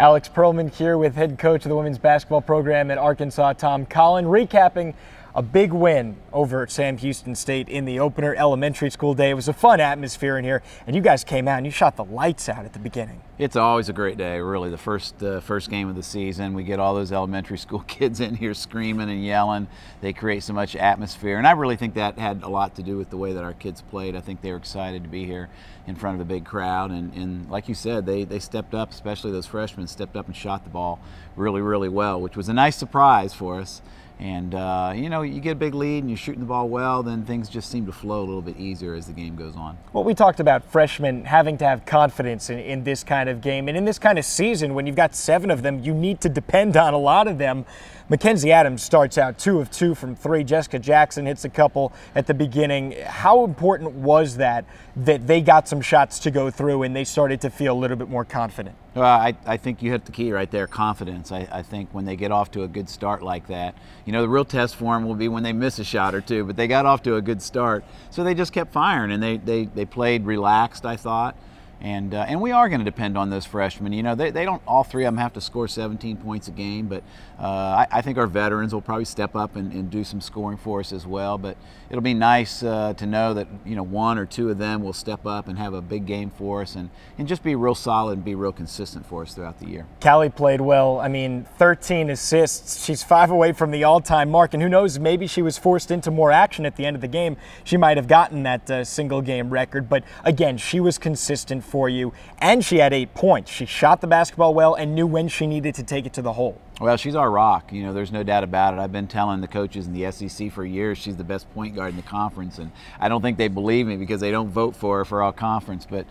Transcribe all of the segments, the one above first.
Alex Perlman here with head coach of the women's basketball program at Arkansas, Tom Collen, recapping a big win over at Sam Houston State in the opener elementary school day. It was a fun atmosphere in here, and you guys came out and you shot the lights out at the beginning. It's always a great day, really. The first game of the season, we get all those elementary school kids in here screaming and yelling. They create so much atmosphere, and I really think that had a lot to do with the way that our kids played. I think they were excited to be here in front of a big crowd, and like you said, they stepped up, especially those freshmen stepped up and shot the ball really, really well, which was a nice surprise for us. And, you know, you get a big lead and you're shooting the ball well, then things just seem to flow a little bit easier as the game goes on. Well, we talked about freshmen having to have confidence in this kind of game. And in this kind of season, when you've got 7 of them, you need to depend on a lot of them. Mackenzie Adams starts out 2 of 2 from 3. Jessica Jackson hits a couple at the beginning. How important was that they got some shots to go through and they started to feel a little bit more confident? Well, I think you hit the key right there, confidence. I think when they get off to a good start like that, you know, the real test for them will be when they miss a shot or two, but they got off to a good start. So they just kept firing, and they played relaxed, I thought. And we are going to depend on those freshmen. You know, they don't, all 3 of them have to score 17 points a game, but I think our veterans will probably step up and do some scoring for us as well. But it'll be nice to know that, you know, 1 or 2 of them will step up and have a big game for us and just be real solid and be real consistent for us throughout the year. Callie played well. I mean, 13 assists. She's 5 away from the all-time mark, and who knows, maybe she was forced into more action at the end of the game. She might have gotten that single game record, but again, she was consistent for you, and she had 8 points. She shot the basketball well and knew when she needed to take it to the hole. Well, she's our rock. You know, there's no doubt about it. I've been telling the coaches in the SEC for years she's the best point guard in the conference, and I don't think they believe me because they don't vote for her for our conference. But,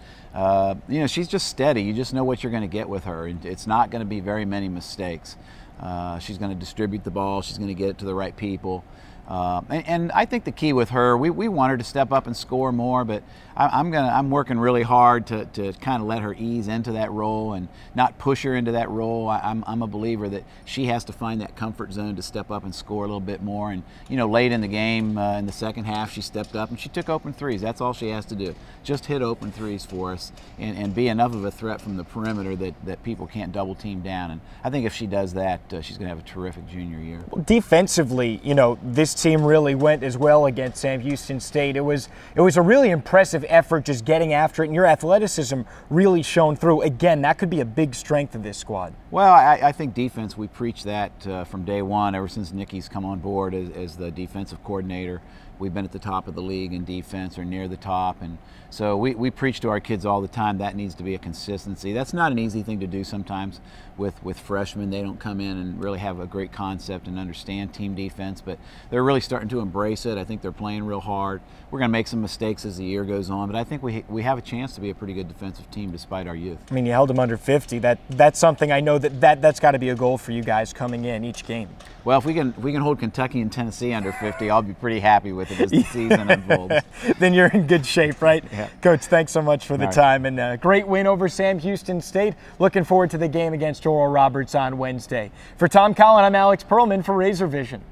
you know, she's just steady. You just know what you're going to get with her, and it's not going to be very many mistakes. She's going to distribute the ball. She's going to get it to the right people. And I think the key with her, we want her to step up and score more, but I'm working really hard to kind of let her ease into that role and not push her into that role. I'm a believer that she has to find that comfort zone to step up and score a little bit more. And, you know, late in the game, in the second half, she stepped up and she took open threes. That's all she has to do. Just hit open threes for us and be enough of a threat from the perimeter that people can't double team down. And I think if she does that, she's going to have a terrific junior year. Well, defensively, you know, this team really went as well against Sam Houston State. It was a really impressive effort just getting after it, and your athleticism really shone through. Again, that could be a big strength of this squad. Well, I think defense, we preach that from day one, ever since Nikki's come on board as the defensive coordinator. We've been at the top of the league in defense or near the top, and so we preach to our kids all the time that needs to be a consistency. That's not an easy thing to do sometimes with freshmen. They don't come in and really have a great concept and understand team defense, but they're really starting to embrace it. I think they're playing real hard. We're going to make some mistakes as the year goes on, but I think we have a chance to be a pretty good defensive team despite our youth. I mean, you held them under 50. That's something I know that's got to be a goal for you guys coming in each game. Well, if we can hold Kentucky and Tennessee under 50, I'll be pretty happy with it as the season unfolds. Then you're in good shape, right? Yeah. Coach, thanks so much for the time, and a great win over Sam Houston State. Looking forward to the game against Oral Roberts on Wednesday. For Tom Collen, I'm Alex Perlman for Razor Vision.